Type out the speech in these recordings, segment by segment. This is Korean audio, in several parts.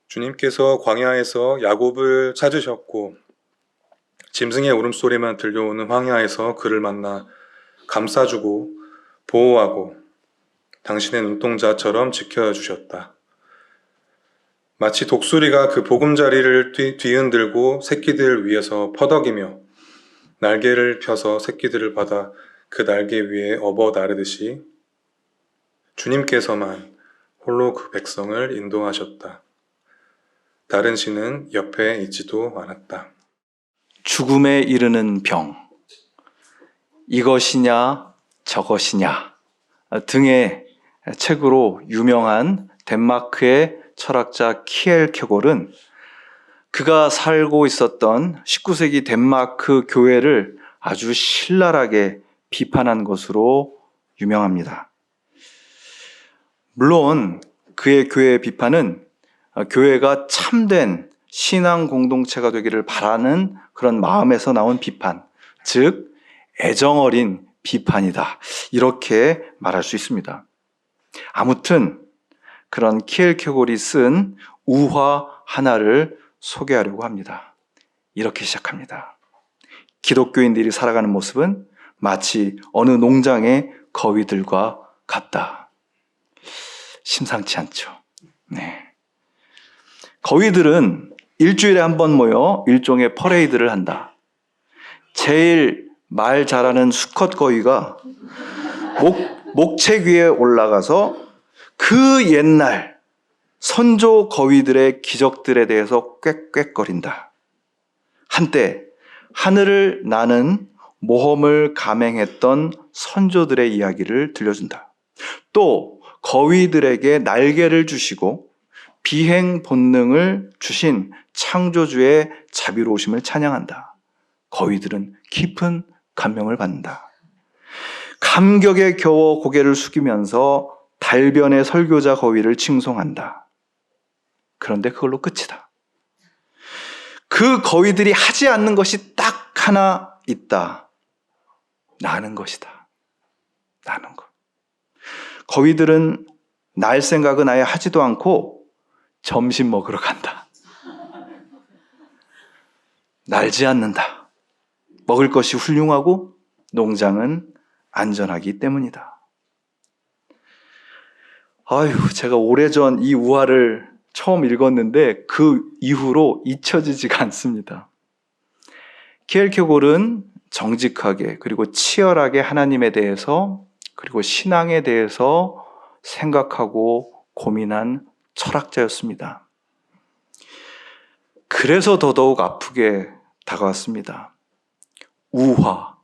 주님께서 광야에서 야곱을 찾으셨고 짐승의 울음소리만 들려오는 황야에서 그를 만나 감싸주고 보호하고 당신의 눈동자처럼 지켜주셨다. 마치 독수리가 그 보금자리를 뒤흔들고 새끼들 위에서 퍼덕이며 날개를 펴서 새끼들을 받아 그 날개 위에 업어 나르듯이 주님께서만 홀로 그 백성을 인도하셨다. 다른 신은 옆에 있지도 않았다. 죽음에 이르는 병, 이것이냐 저것이냐 등의 책으로 유명한 덴마크의 철학자 키엘케골은 그가 살고 있었던 19세기 덴마크 교회를 아주 신랄하게 비판한 것으로 유명합니다. 물론 그의 교회의 비판은 교회가 참된 신앙 공동체가 되기를 바라는 그런 마음에서 나온 비판, 즉 애정어린 비판이다, 이렇게 말할 수 있습니다. 아무튼 그런 키엘케골이 쓴 우화 하나를 소개하려고 합니다. 이렇게 시작합니다. 기독교인들이 살아가는 모습은 마치 어느 농장의 거위들과 같다. 심상치 않죠. 네. 거위들은 일주일에 한 번 모여 일종의 퍼레이드를 한다. 제일 말 잘하는 수컷 거위가 목책 위에 올라가서 그 옛날 선조 거위들의 기적들에 대해서 꽥꽥거린다. 한때 하늘을 나는 모험을 감행했던 선조들의 이야기를 들려준다. 또 거위들에게 날개를 주시고 비행 본능을 주신 창조주의 자비로우심을 찬양한다. 거위들은 깊은 감명을 받는다. 감격에 겨워 고개를 숙이면서 달변의 설교자 거위를 칭송한다. 그런데 그걸로 끝이다. 그 거위들이 하지 않는 것이 딱 하나 있다. 나는 것이다. 나는 것. 거위들은 날 생각은 아예 하지도 않고 점심 먹으러 간다. 날지 않는다. 먹을 것이 훌륭하고 농장은 안전하기 때문이다. 아유, 제가 오래전 이 우화를 처음 읽었는데 그 이후로 잊혀지지가 않습니다. 키엘케골은 정직하게 그리고 치열하게 하나님에 대해서 그리고 신앙에 대해서 생각하고 고민한 철학자였습니다. 그래서 더더욱 아프게 다가왔습니다. 우화,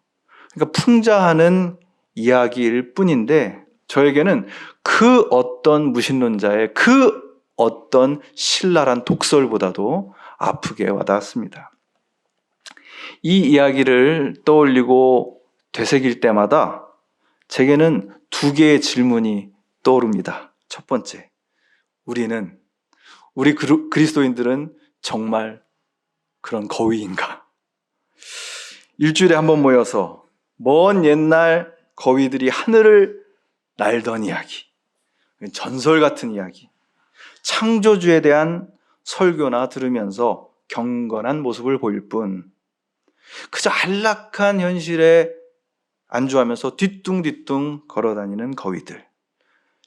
그러니까 풍자하는 이야기일 뿐인데 저에게는 그 어떤 무신론자의 그 어떤 신랄한 독설보다도 아프게 와닿았습니다. 이 이야기를 떠올리고 되새길 때마다 제게는 두 개의 질문이 떠오릅니다. 첫 번째, 우리 그리스도인들은 정말 그런 거위인가? 일주일에 한 번 모여서 먼 옛날 거위들이 하늘을 날던 이야기, 전설 같은 이야기, 창조주에 대한 설교나 들으면서 경건한 모습을 보일 뿐 그저 안락한 현실에 안주하면서 뒤뚱뒤뚱 걸어다니는 거위들,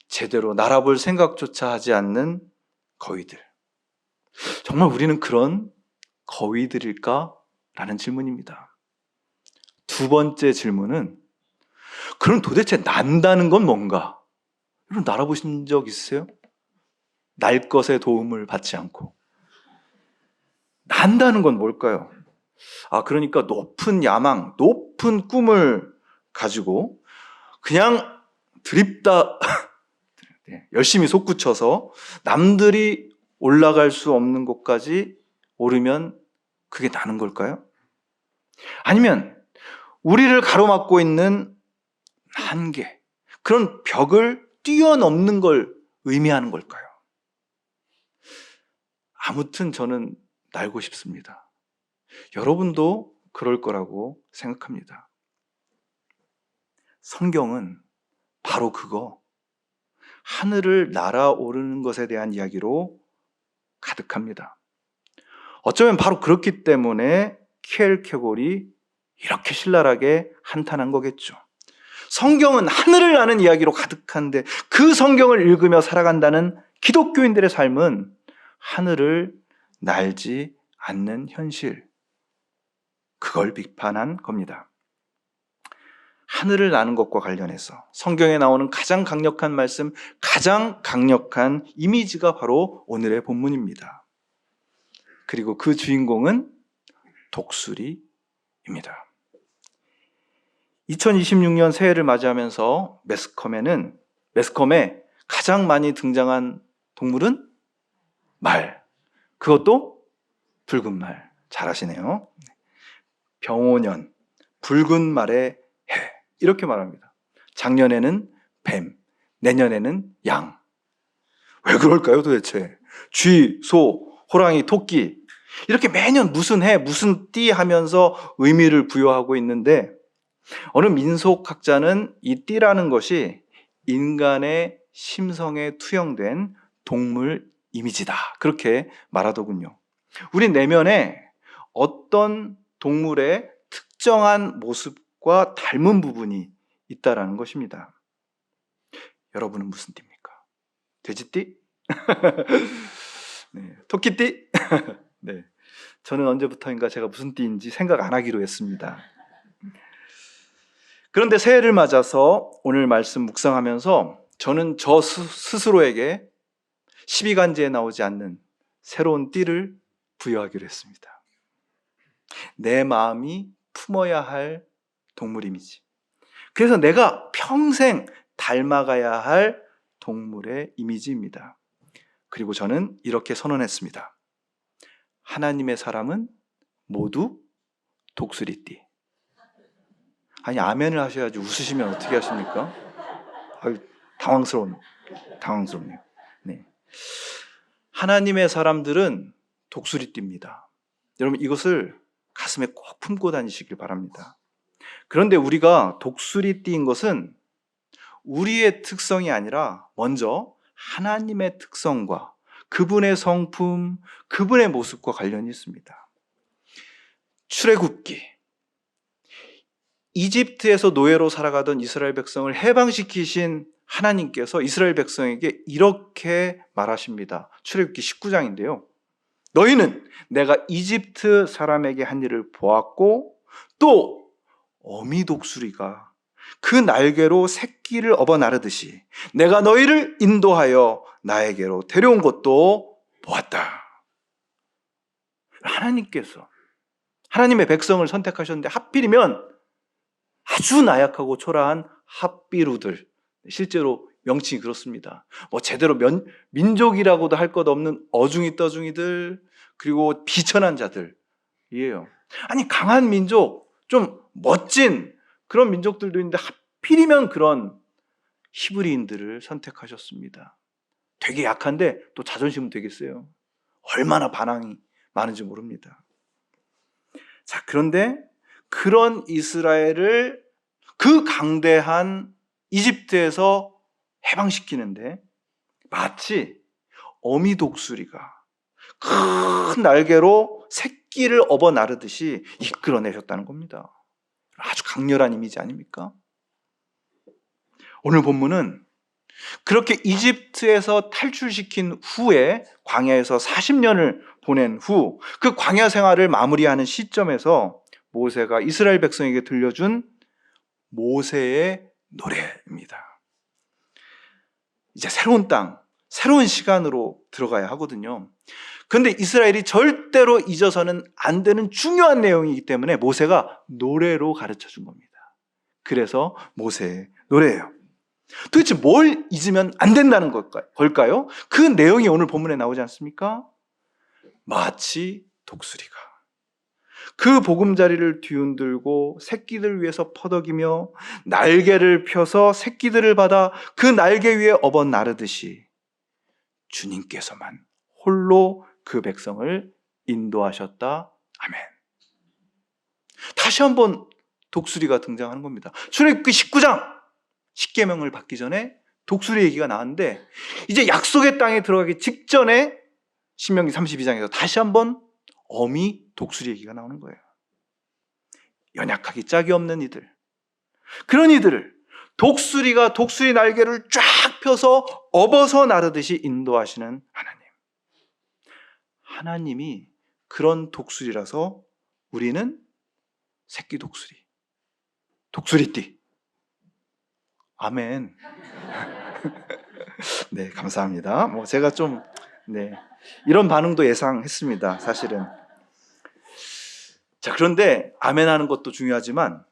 제대로 날아볼 생각조차 하지 않는 거위들. 정말 우리는 그런 거위들일까? 라는 질문입니다. 두 번째 질문은 그럼 도대체 난다는 건 뭔가? 여러분 날아보신 적 있으세요? 날 것의 도움을 받지 않고. 난다는 건 뭘까요? 그러니까 높은 야망, 높은 꿈을 가지고 그냥 드립다 열심히 솟구쳐서 남들이 올라갈 수 없는 곳까지 오르면 그게 나는 걸까요? 아니면 우리를 가로막고 있는 한계, 그런 벽을 뛰어넘는 걸 의미하는 걸까요? 아무튼 저는 날고 싶습니다. 여러분도 그럴 거라고 생각합니다. 성경은 바로 그거, 하늘을 날아오르는 것에 대한 이야기로 가득합니다. 어쩌면 바로 그렇기 때문에 킬케골이 이렇게 신랄하게 한탄한 거겠죠. 성경은 하늘을 나는 이야기로 가득한데 그 성경을 읽으며 살아간다는 기독교인들의 삶은 하늘을 날지 않는 현실, 그걸 비판한 겁니다. 하늘을 나는 것과 관련해서 성경에 나오는 가장 강력한 말씀, 가장 강력한 이미지가 바로 오늘의 본문입니다. 그리고 그 주인공은 독수리입니다. 2026년 새해를 맞이하면서 매스컴에 가장 많이 등장한 동물은 말. 그것도 붉은 말. 잘하시네요. 병오년, 붉은 말의 해. 이렇게 말합니다. 작년에는 뱀, 내년에는 양. 왜 그럴까요 도대체? 쥐, 소, 호랑이, 토끼. 이렇게 매년 무슨 해, 무슨 띠 하면서 의미를 부여하고 있는데 어느 민속학자는 이 띠라는 것이 인간의 심성에 투영된 동물 이미지다. 그렇게 말하더군요. 우리 내면에 어떤 동물의 특정한 모습과 닮은 부분이 있다라는 것입니다. 여러분은 무슨 띠입니까? 돼지띠? 네, 토끼띠? 네, 저는 언제부터인가 제가 무슨 띠인지 생각 안 하기로 했습니다. 그런데 새해를 맞아서 오늘 말씀 묵상하면서 저는 저 스스로에게 12간지에 나오지 않는 새로운 띠를 부여하기로 했습니다. 내 마음이 품어야 할 동물 이미지. 그래서 내가 평생 닮아가야 할 동물의 이미지입니다. 그리고 저는 이렇게 선언했습니다. 하나님의 사람은 모두 독수리띠. 아니, 아멘을 하셔야지 웃으시면 어떻게 하십니까? 아유, 당황스럽네요. 네. 하나님의 사람들은 독수리띠입니다. 여러분, 이것을 가슴에 꼭 품고 다니시길 바랍니다. 그런데 우리가 독수리띠인 것은 우리의 특성이 아니라 먼저 하나님의 특성과 그분의 성품, 그분의 모습과 관련이 있습니다. 출애굽기, 이집트에서 노예로 살아가던 이스라엘 백성을 해방시키신 하나님께서 이스라엘 백성에게 이렇게 말하십니다. 출애굽기 19장인데요. 너희는 내가 이집트 사람에게 한 일을 보았고 또 어미 독수리가 그 날개로 새끼를 업어 나르듯이 내가 너희를 인도하여 나에게로 데려온 것도 보았다. 하나님께서 하나님의 백성을 선택하셨는데 하필이면 아주 나약하고 초라한 핫비루들, 실제로 명칭이 그렇습니다. 제대로 민족이라고도 할 것 없는 어중이 떠중이들, 그리고 비천한 자들이에요. 아니, 강한 민족, 좀 멋진 그런 민족들도 있는데 하필이면 그런 히브리인들을 선택하셨습니다. 되게 약한데 또 자존심은 되게 세요. 얼마나 반항이 많은지 모릅니다. 자, 그런데 그런 이스라엘을 그 강대한 이집트에서 해방시키는데 마치 어미 독수리가 큰 날개로 새끼를 업어 나르듯이 이끌어내셨다는 겁니다. 아주 강렬한 이미지 아닙니까? 오늘 본문은 그렇게 이집트에서 탈출시킨 후에 광야에서 40년을 보낸 후 그 광야 생활을 마무리하는 시점에서 모세가 이스라엘 백성에게 들려준 모세의 노래입니다. 이제 새로운 땅, 새로운 시간으로 들어가야 하거든요. 그런데 이스라엘이 절대로 잊어서는 안 되는 중요한 내용이기 때문에 모세가 노래로 가르쳐 준 겁니다. 그래서 모세의 노래예요. 도대체 뭘 잊으면 안 된다는 걸까요? 그 내용이 오늘 본문에 나오지 않습니까? 마치 독수리가 그 보금자리를 뒤흔들고 새끼들 위해서 퍼덕이며 날개를 펴서 새끼들을 받아 그 날개 위에 업어 나르듯이 주님께서만 홀로 그 백성을 인도하셨다. 아멘. 다시 한번 독수리가 등장하는 겁니다. 출애굽기 19장 10계명을 받기 전에 독수리 얘기가 나왔는데 이제 약속의 땅에 들어가기 직전에 신명기 32장에서 다시 한번 어미 독수리 얘기가 나오는 거예요. 연약하기 짝이 없는 이들, 그런 이들을 독수리가 독수리 날개를 쫙 펴서 업어서 나르듯이 인도하시는 하나님. 하나님이 그런 독수리라서 우리는 새끼 독수리, 독수리띠. 아멘. 네, 감사합니다. 제가 좀 이런 반응도 예상했습니다, 사실은. 자, 그런데 아멘 하는 것도 중요하지만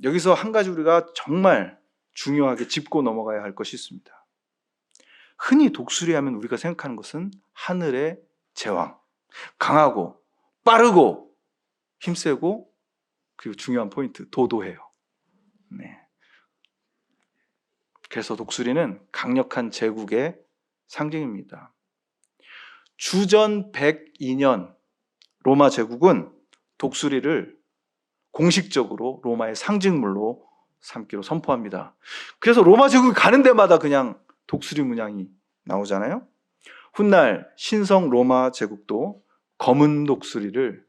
여기서 한 가지 우리가 정말 중요하게 짚고 넘어가야 할 것이 있습니다. 흔히 독수리 하면 우리가 생각하는 것은 하늘의 제왕, 강하고 빠르고 힘세고, 그리고 중요한 포인트, 도도해요. 네. 그래서 독수리는 강력한 제국의 상징입니다. 주전 102년 로마 제국은 독수리를 공식적으로 로마의 상징물로 삼기로 선포합니다. 그래서 로마 제국이 가는 데마다 그냥 독수리 문양이 나오잖아요. 훗날 신성 로마 제국도 검은 독수리를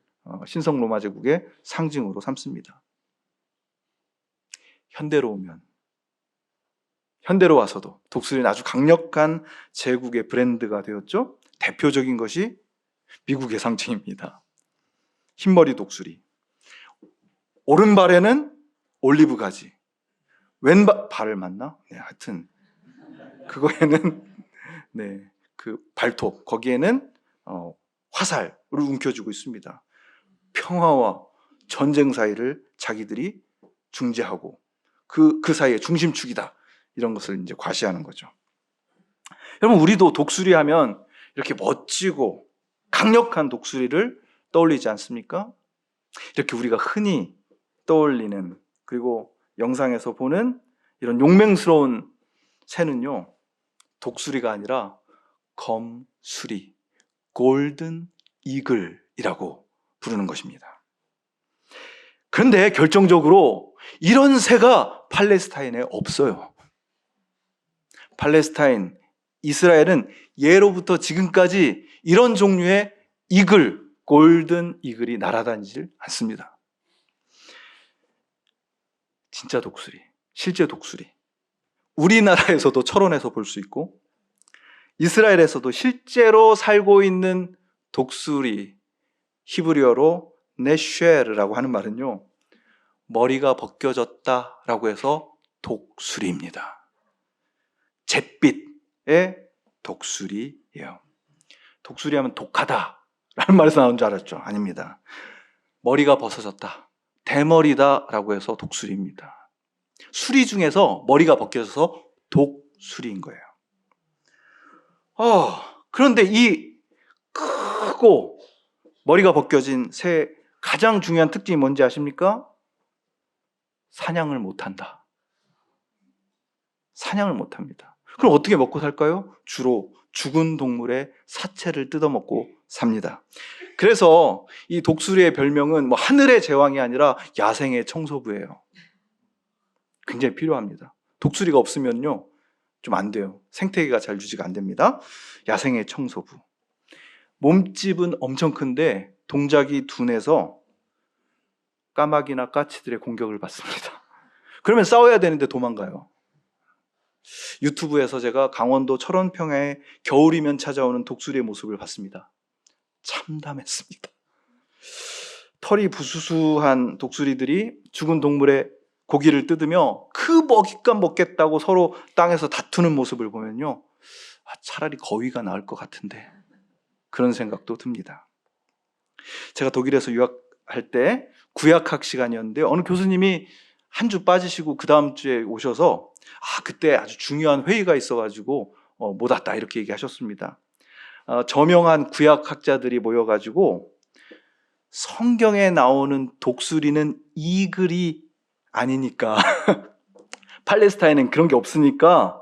신성 로마 제국의 상징으로 삼습니다. 현대로 와서도 독수리는 아주 강력한 제국의 브랜드가 되었죠. 대표적인 것이 미국의 상징입니다. 흰머리 독수리. 오른발에는 올리브 가지, 발을 맞나? 네, 하여튼 그거에는 그 발톱, 거기에는 화살을 움켜쥐고 있습니다. 평화와 전쟁 사이를 자기들이 중재하고 그 사이의 중심축이다, 이런 것을 이제 과시하는 거죠. 여러분, 우리도 독수리 하면 이렇게 멋지고 강력한 독수리를 떠올리지 않습니까? 이렇게 우리가 흔히 떠올리는, 그리고 영상에서 보는 이런 용맹스러운 새는요, 독수리가 아니라 검수리, 골든 이글이라고 부르는 것입니다. 그런데 결정적으로 이런 새가 팔레스타인에 없어요. 팔레스타인, 이스라엘은 예로부터 지금까지 이런 종류의 이글, 골든 이글이 날아다니질 않습니다. 진짜 독수리, 실제 독수리, 우리나라에서도 철원에서 볼 수 있고 이스라엘에서도 실제로 살고 있는 독수리, 히브리어로 네쉐르라고 하는 말은요, 머리가 벗겨졌다라고 해서 독수리입니다. 잿빛의 독수리예요. 독수리 하면 독하다라는 말에서 나온 줄 알았죠? 아닙니다. 머리가 벗어졌다, 대머리다라고 해서 독수리입니다. 수리 중에서 머리가 벗겨져서 독수리인 거예요. 그런데 이 크고 머리가 벗겨진 새의 가장 중요한 특징이 뭔지 아십니까? 사냥을 못한다. 사냥을 못합니다. 그럼 어떻게 먹고 살까요? 주로 죽은 동물의 사체를 뜯어먹고 삽니다. 그래서 이 독수리의 별명은 하늘의 제왕이 아니라 야생의 청소부예요. 굉장히 필요합니다. 독수리가 없으면요, 좀 안 돼요. 생태계가 잘 유지가 안 됩니다. 야생의 청소부. 몸집은 엄청 큰데 동작이 둔해서 까마귀나 까치들의 공격을 받습니다. 그러면 싸워야 되는데 도망가요. 유튜브에서 제가 강원도 철원평야에 겨울이면 찾아오는 독수리의 모습을 봤습니다. 참담했습니다. 털이 부수수한 독수리들이 죽은 동물의 고기를 뜯으며 그 먹잇감 먹겠다고 서로 땅에서 다투는 모습을 보면요, 차라리 거위가 나을 것 같은데, 그런 생각도 듭니다. 제가 독일에서 유학할 때 구약학 시간이었는데 어느 교수님이 한 주 빠지시고 그 다음 주에 오셔서 그때 아주 중요한 회의가 있어가지고 못 왔다, 이렇게 얘기하셨습니다. 저명한 구약학자들이 모여가지고 성경에 나오는 독수리는 이글이 아니니까 팔레스타인은 그런 게 없으니까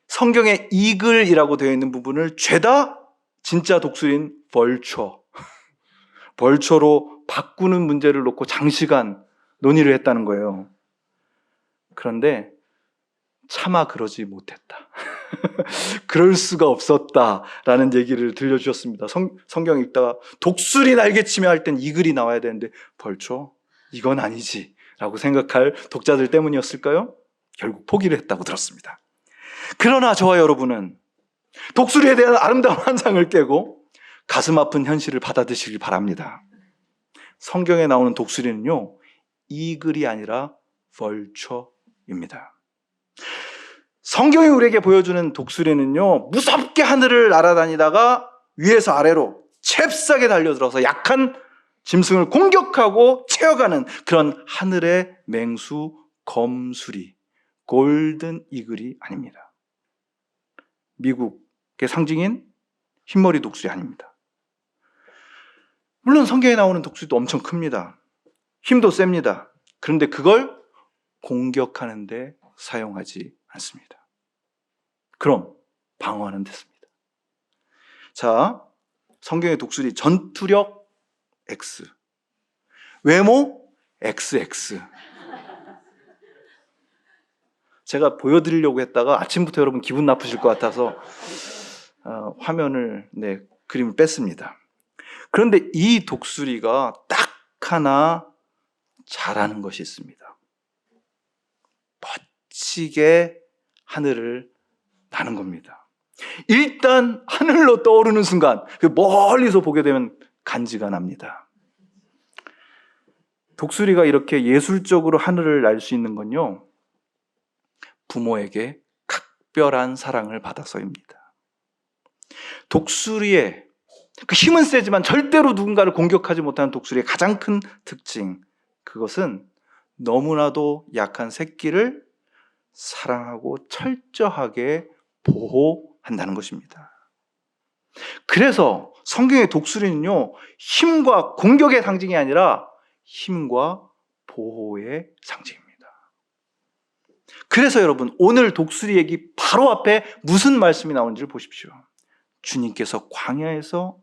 성경에 이글이라고 되어 있는 부분을 죄다 진짜 독수리인 벌초로 바꾸는 문제를 놓고 장시간 논의를 했다는 거예요. 그런데 차마 그러지 못했다. 그럴 수가 없었다라는 얘기를 들려주셨습니다. 성경 읽다가 독수리 날개치며 할 땐 이 글이 나와야 되는데 벌초? 이건 아니지 라고 생각할 독자들 때문이었을까요? 결국 포기를 했다고 들었습니다. 그러나 저와 여러분은 독수리에 대한 아름다운 환상을 깨고 가슴 아픈 현실을 받아들이시길 바랍니다. 성경에 나오는 독수리는요, 이글이 아니라 벌초입니다. 성경이 우리에게 보여주는 독수리는요, 무섭게 하늘을 날아다니다가 위에서 아래로 잽싸게 달려들어서 약한 짐승을 공격하고 채워가는 그런 하늘의 맹수, 검수리, 골든 이글이 아닙니다. 미국의 상징인 흰머리 독수리 아닙니다. 물론 성경에 나오는 독수리도 엄청 큽니다. 힘도 셉니다. 그런데 그걸 공격하는 데 사용하지 않습니다. 그럼 방어하는 데 씁니다. 자, 성경의 독수리 전투력 X, 외모 XX. 제가 보여드리려고 했다가 아침부터 여러분 기분 나쁘실 것 같아서 화면을 그림을 뺐습니다. 그런데 이 독수리가 딱 하나 잘하는 것이 있습니다. 멋지게 하늘을 나는 겁니다. 일단 하늘로 떠오르는 순간 멀리서 보게 되면 간지가 납니다. 독수리가 이렇게 예술적으로 하늘을 날 수 있는 건요, 부모에게 각별한 사랑을 받아서입니다. 독수리의 그 힘은 세지만 절대로 누군가를 공격하지 못하는 독수리의 가장 큰 특징, 그것은 너무나도 약한 새끼를 사랑하고 철저하게 보호한다는 것입니다. 그래서 성경의 독수리는요, 힘과 공격의 상징이 아니라 힘과 보호의 상징입니다. 그래서 여러분, 오늘 독수리 얘기 바로 앞에 무슨 말씀이 나오는지를 보십시오. 주님께서 광야에서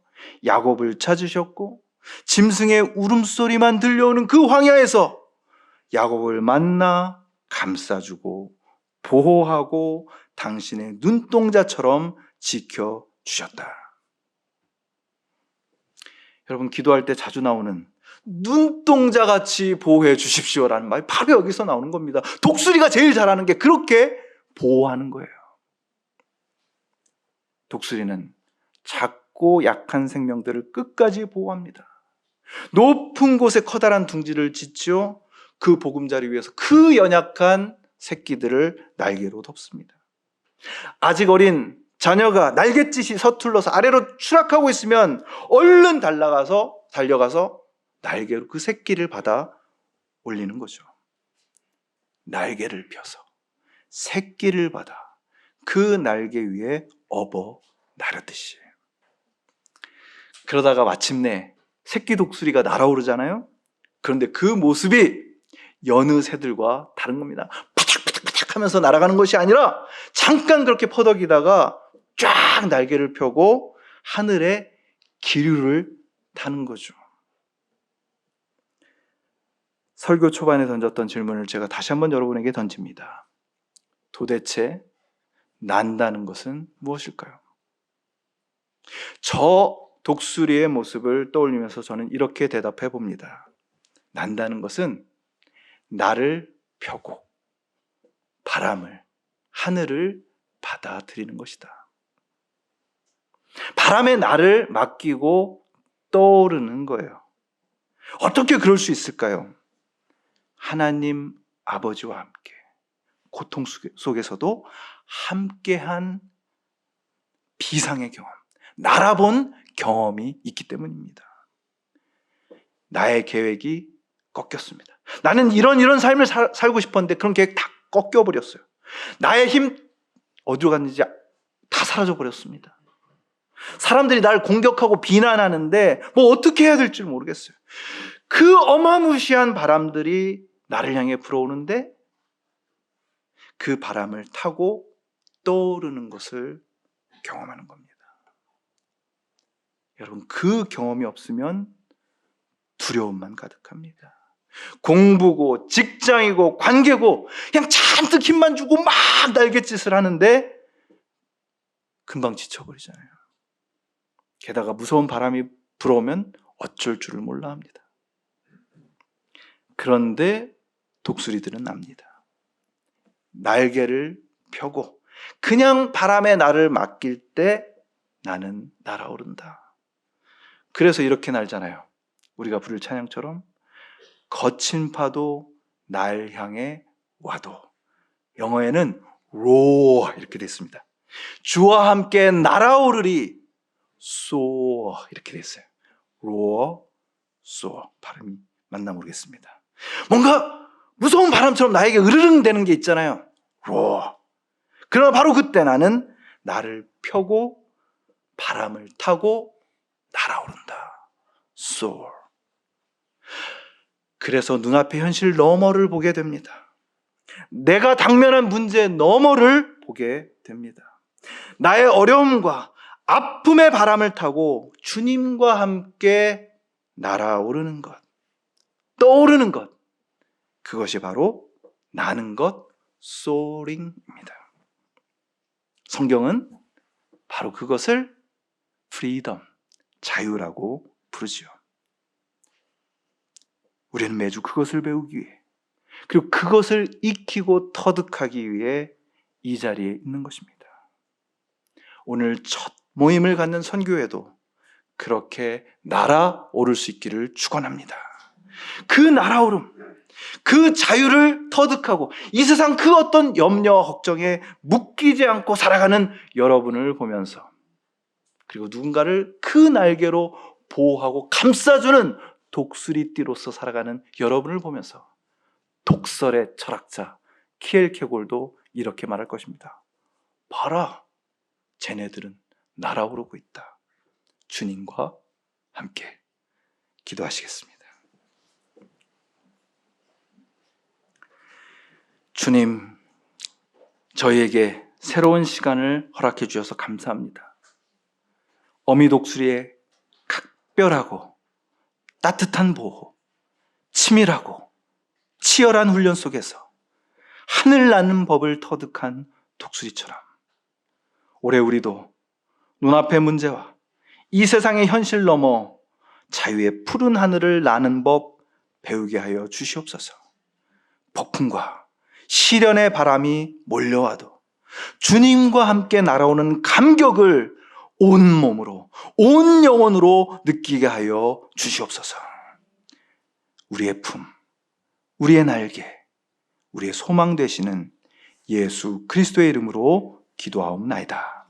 야곱을 찾으셨고 짐승의 울음소리만 들려오는 그 황야에서 야곱을 만나 감싸주고 보호하고 당신의 눈동자처럼 지켜주셨다. 여러분, 기도할 때 자주 나오는 눈동자같이 보호해 주십시오라는 말이 바로 여기서 나오는 겁니다. 독수리가 제일 잘하는 게 그렇게 보호하는 거예요. 독수리는 작고 약한 생명들을 끝까지 보호합니다. 높은 곳에 커다란 둥지를 짓지요, 그 보금자리 위에서 그 연약한 새끼들을 날개로 덮습니다. 아직 어린 자녀가 날갯짓이 서툴러서 아래로 추락하고 있으면 얼른 달려가서 날개로 그 새끼를 받아 올리는 거죠. 날개를 펴서 새끼를 받아 그 날개 위에 업어 나르듯이. 그러다가 마침내 새끼 독수리가 날아오르잖아요. 그런데 그 모습이 여느 새들과 다른 겁니다. 파닥파닥파닥 하면서 날아가는 것이 아니라 잠깐 그렇게 퍼덕이다가 쫙 날개를 펴고 하늘에 기류를 타는 거죠. 설교 초반에 던졌던 질문을 제가 다시 한번 여러분에게 던집니다. 도대체 난다는 것은 무엇일까요? 저 독수리의 모습을 떠올리면서 저는 이렇게 대답해 봅니다. 난다는 것은 나를 펴고 바람을, 하늘을 받아들이는 것이다. 바람에 나를 맡기고 떠오르는 거예요. 어떻게 그럴 수 있을까요? 하나님 아버지와 함께 고통 속에서도 함께한 비상의 경험, 날아본 경험이 있기 때문입니다. 나의 계획이 꺾였습니다. 나는 이런 삶을 살고 싶었는데 그런 계획 다 꺾여버렸어요. 나의 힘 어디로 갔는지 다 사라져버렸습니다. 사람들이 나를 공격하고 비난하는데 뭐 어떻게 해야 될지 모르겠어요. 그 어마무시한 바람들이 나를 향해 불어오는데 그 바람을 타고 떠오르는 것을 경험하는 겁니다. 여러분, 그 경험이 없으면 두려움만 가득합니다. 공부고 직장이고 관계고 그냥 잔뜩 힘만 주고 막 날갯짓을 하는데 금방 지쳐버리잖아요. 게다가 무서운 바람이 불어오면 어쩔 줄을 몰라 합니다. 그런데 독수리들은 압니다. 날개를 펴고 그냥 바람에 나를 맡길 때 나는 날아오른다. 그래서 이렇게 날잖아요. 우리가 부를 찬양처럼 거친 파도 날 향해 와도, 영어에는 roar 이렇게 됐습니다. 주와 함께 날아오르리 soar 이렇게 됐어요. roar, soar. 발음이 맞나 모르겠습니다. 뭔가 무서운 바람처럼 나에게 으르릉 되는 게 있잖아요. roar. 그러나 바로 그때 나는 나를 펴고 바람을 타고 날아오른다. soar. 그래서 눈앞의 현실 너머를 보게 됩니다. 내가 당면한 문제 너머를 보게 됩니다. 나의 어려움과 아픔의 바람을 타고 주님과 함께 날아오르는 것, 떠오르는 것, 그것이 바로 나는 것, soaring입니다. 성경은 바로 그것을 freedom, 자유라고 부르지요. 우리는 매주 그것을 배우기 위해, 그리고 그것을 익히고 터득하기 위해 이 자리에 있는 것입니다. 오늘 첫 모임을 갖는 선교회도 그렇게 날아오를 수 있기를 축원합니다. 그 날아오름, 그 자유를 터득하고 이 세상 그 어떤 염려와 걱정에 묶이지 않고 살아가는 여러분을 보면서, 그리고 누군가를 그 날개로 보호하고 감싸주는 독수리띠로서 살아가는 여러분을 보면서 독설의 철학자 키엘케골도 이렇게 말할 것입니다. 봐라, 쟤네들은 날아오르고 있다. 주님과 함께 기도하시겠습니다. 주님, 저희에게 새로운 시간을 허락해 주셔서 감사합니다. 어미 독수리의 각별하고 따뜻한 보호, 치밀하고 치열한 훈련 속에서 하늘 나는 법을 터득한 독수리처럼 올해 우리도 눈앞의 문제와 이 세상의 현실 넘어 자유의 푸른 하늘을 나는 법 배우게 하여 주시옵소서. 폭풍과 시련의 바람이 몰려와도 주님과 함께 날아오는 감격을 온 몸으로, 온 영혼으로 느끼게 하여 주시옵소서. 우리의 품, 우리의 날개, 우리의 소망 되시는 예수 그리스도의 이름으로 기도하옵나이다.